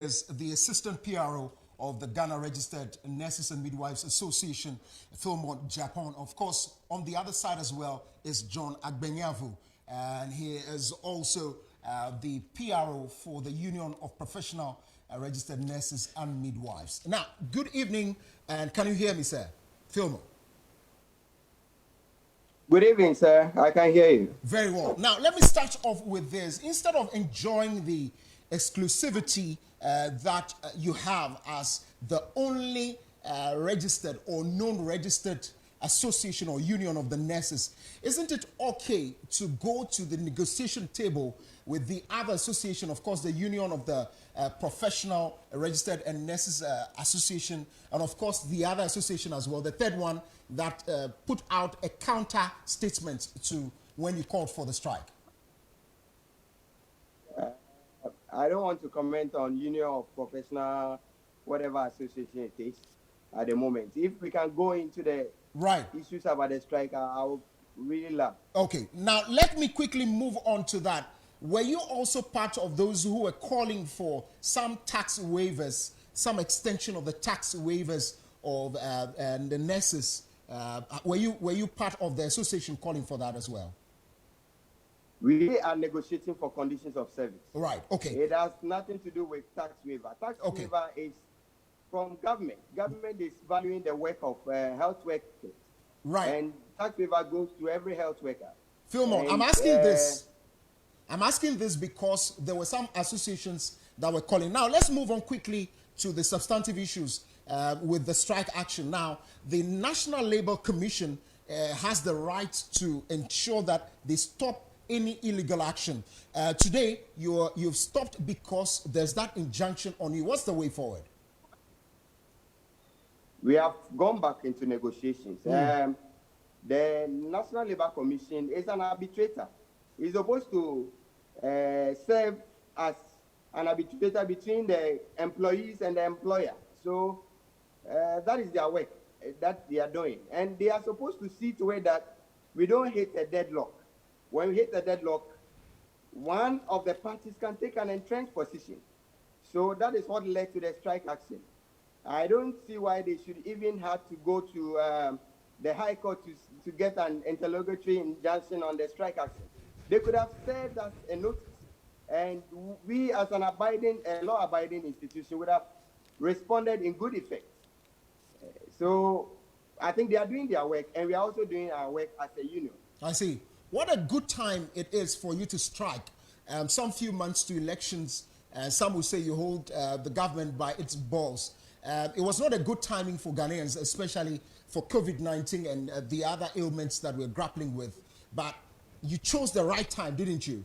is the Assistant PRO of the Ghana Registered Nurses and Midwives Association, Philmont, Japan. Of course, on the other side as well is John Agbenyavu, and he is also the PRO for the Union of Professional Registered Nurses and Midwives. Now, good evening, and can you hear me, sir? Philmont. Good evening, sir. I can hear you. Very well. Now, let me start off with this. Instead of enjoying the exclusivity that you have as the only registered or non-registered association or union of the nurses, isn't it okay to go to the negotiation table with the other association, of course, the Union of the Professional Registered and Nurses Association, and of course the other association as well, the third one that put out a counter statement to when you called for the strike? I don't want to comment on Union of Professional, whatever association it is at the moment. If we can go into the issues about the strike, I would really love. Okay, now let me quickly move on to that. Were you also part of those who were calling for some tax waivers, some extension of the tax waivers of and the nurses? Were you part of the association calling for that as well? We are negotiating for conditions of service. Right, okay. It has nothing to do with tax waiver. Tax waiver is from government. Government is valuing the work of health workers. Right. And tax waiver goes to every health worker. Philmont, I'm asking this. I'm asking this because there were some associations that were calling. Now, let's move on quickly to the substantive issues with the strike action. Now, the National Labour Commission has the right to ensure that they stop any illegal action. Today, you've stopped because there's that injunction on you. What's the way forward? We have gone back into negotiations. The National Labour Commission is an arbitrator. It's supposed to serve as an arbitrator between the employees and the employer. So that is their work that they are doing. And they are supposed to see to it that we don't hit a deadlock. When we hit the deadlock, one of the parties can take an entrenched position. So that is what led to the strike action. I don't see why they should even have to go to the High Court to get an interlocutory injunction on the strike action. They could have served us a notice, and we, as an law-abiding institution, would have responded in good effect. So I think they are doing their work, and we are also doing our work as a union. I see. What a good time it is for you to strike. Some few months to elections, some will say you hold the government by its balls. It was not a good timing for Ghanaians, especially for COVID-19 and the other ailments that we're grappling with. But you chose the right time, didn't you?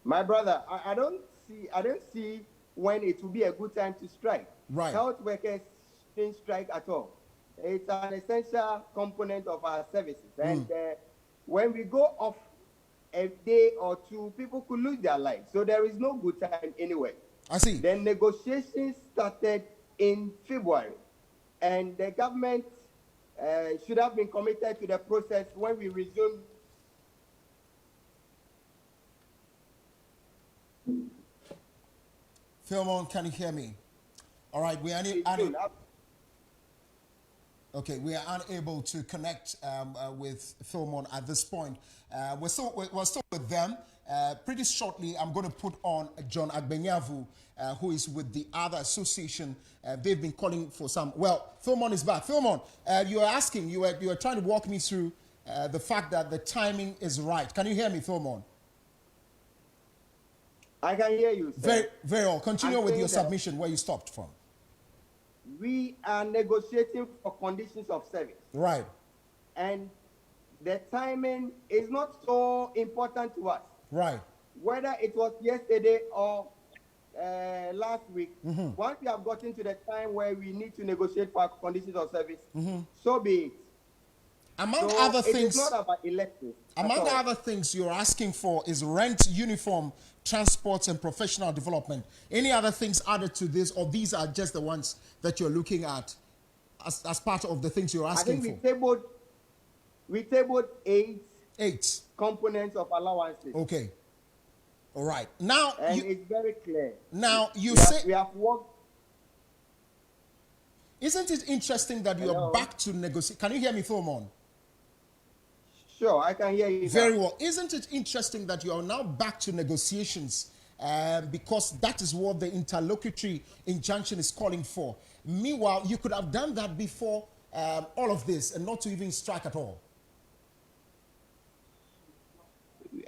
My brother, I don't see when it will be a good time to strike. Right. Health workers shouldn't strike at all. It's an essential component of our services. And when we go off a day or two, people could lose their lives. So there is no good time anyway. I see. The negotiations started in February, and the government should have been committed to the process when we resumed. Philmont, can you hear me? All right, we are unable to connect with Philmont at this point. We're still with them. Pretty shortly, I'm going to put on John Agbenyavu, who is with the other association. They've been calling for some. Well, Philmont is back. Philmont, you were trying to walk me through the fact that the timing is right. Can you hear me, Philmont? I can hear you, sir. Very well. Continue with your submission where you stopped from. We are negotiating for conditions of service. Right. And the timing is not so important to us. Right. Whether it was yesterday or last week, once we have gotten to the time where we need to negotiate for conditions of service, so be it. Among other things, it's not about elections. Among other things you're asking for is rent, uniform, transports, and professional development. Any other things added to this, or these are just the ones that you're looking at as part of the things you're asking for? I think we tabled eight components of allowances. Okay. All right. Now, And it's very clear. now you We say, we have worked. isn't it interesting that you are Hello? back to negotiate? Can you hear me, Thomon? Sure, I can hear you Very now. well. Isn't it interesting that you are now back to negotiations because that is what the interlocutory injunction is calling for? Meanwhile, you could have done that before all of this and not to even strike at all.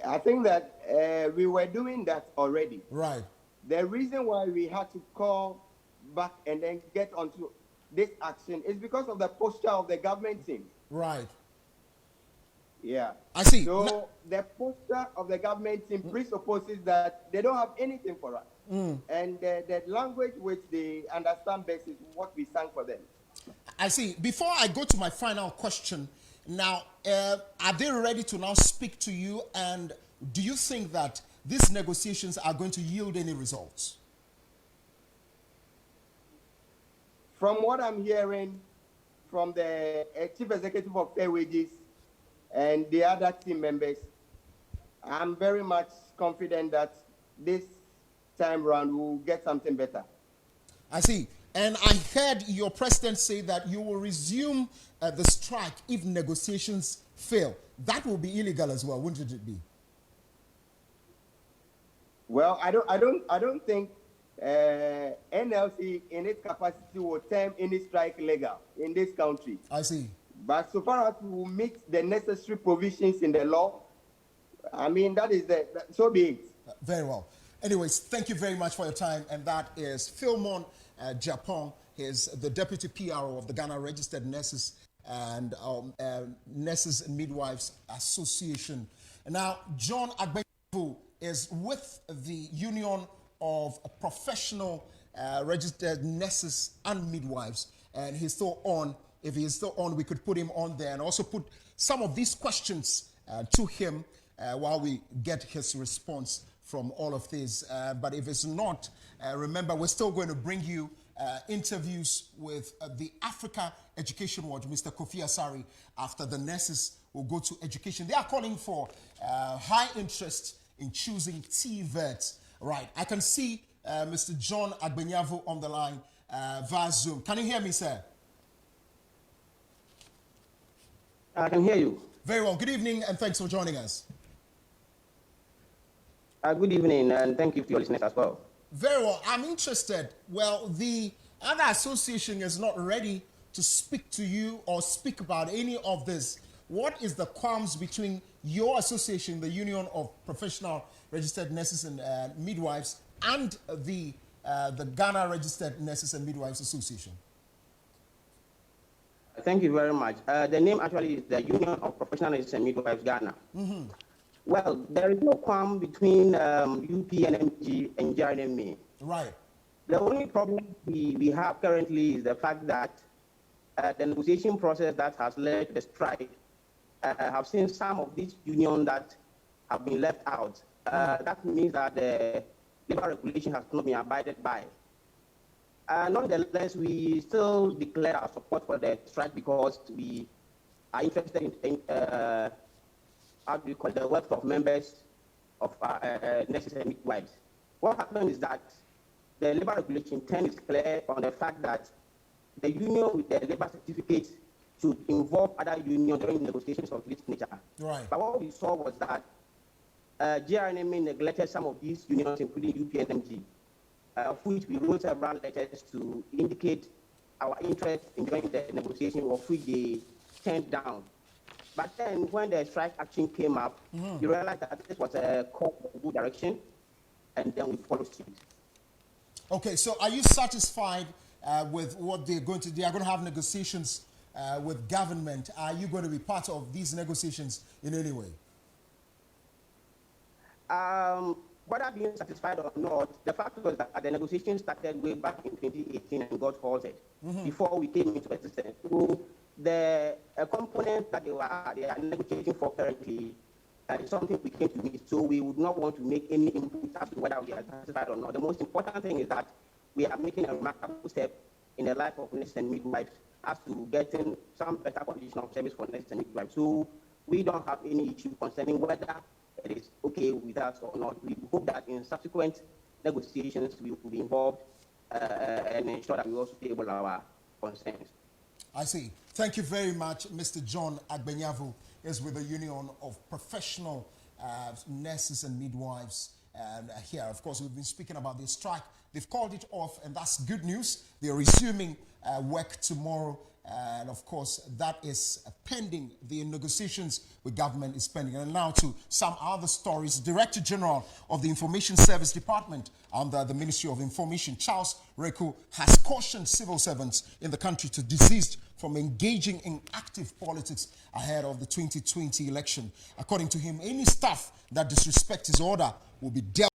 I think that we were doing that already. Right. The reason why we had to call back and then get onto this action is because of the posture of the government team. Right. Yeah. I see. So the posture of the government team presupposes that they don't have anything for us. And the language which they understand best is what we sang for them. I see. Before I go to my final question, now, are they ready to now speak to you? And do you think that these negotiations are going to yield any results? From what I'm hearing from the chief executive of Fair Wages and the other team members, I'm very much confident that this time round we'll get something better. I see. And I heard your president say that you will resume the strike if negotiations fail. That will be illegal as well, wouldn't it be? Well, I don't think NLC in its capacity will term any strike legal in this country. I see. But so far as we meet the necessary provisions in the law, I mean, so be it. Very well. Anyways, thank you very much for your time. And that is Philmon Japan. He's the deputy PRO of the Ghana Registered Nurses and Nurses and Midwives Association. And now, John Agbevu is with the Union of Professional Registered Nurses and Midwives. And he's still on. If he's still on, we could put him on there and also put some of these questions to him while we get his response from all of this. But if it's not, remember, we're still going to bring you interviews with the Africa Education Watch, Mr. Kofi Asari, after the nurses will go to education. They are calling for high interest in choosing TVET. Right. I can see Mr. John Agbenyavo on the line via Zoom. Can you hear me, sir? I can hear you. Very well. Good evening and thanks for joining us. Good evening and thank you to your listeners as well. Very well. I'm interested. Well, the other association is not ready to speak to you or speak about any of this. What is the qualms between your association, the Union of Professional Registered Nurses and Midwives, and the Ghana Registered Nurses and Midwives Association? Thank you very much. The name actually is the Union of Professional Nurses and Midwives Ghana. Mm-hmm. Well, there is no qualm between UPNMG and GRNMA. Right. The only problem we have currently is the fact that the negotiation process that has led to the strike have seen some of these unions that have been left out. That means that the labor regulation has not been abided by. Nonetheless, we still declare our support for the strike because we are interested in how do you call the work of members of nurses and midwives. What happened is that the labor regulation 10 is clear on the fact that the union with the labor certificate should involve other unions during negotiations of this nature. Right. But what we saw was that GRNMA neglected some of these unions, including UPNMG, of which we wrote several letters to indicate our interest in joining the negotiation, of which they turned down. But then when the strike action came up, you realized that this was a call for good direction, and then we followed suit. Okay, so are you satisfied with what they're going to do? They are going to have negotiations with government. Are you going to be part of these negotiations in any way? Whether being satisfied or not, the fact was that the negotiations started way back in 2018 and got halted before we came into existence. So the component that they are negotiating for currently is something we came to meet. So we would not want to make any input as to whether we are satisfied or not. The most important thing is that we are making a remarkable step in the life of nurses and midwives as to getting some better condition of service for nurses and midwives. So we don't have any issue concerning whether it is okay with us or not. We hope that in subsequent negotiations we will be involved and ensure that we also table our concerns. I see. Thank you very much. Mr. John Agbenyavu is with the Union of Professional Nurses and Midwives here. Of course, we've been speaking about the strike. They've called it off, and that's good news. They're resuming work tomorrow. And of course, that is pending. The negotiations with government is pending. And now to some other stories. Director General of the Information Service Department under the Ministry of Information, Charles Reku, has cautioned civil servants in the country to desist from engaging in active politics ahead of the 2020 election. According to him, any staff that disrespects his order will be dealt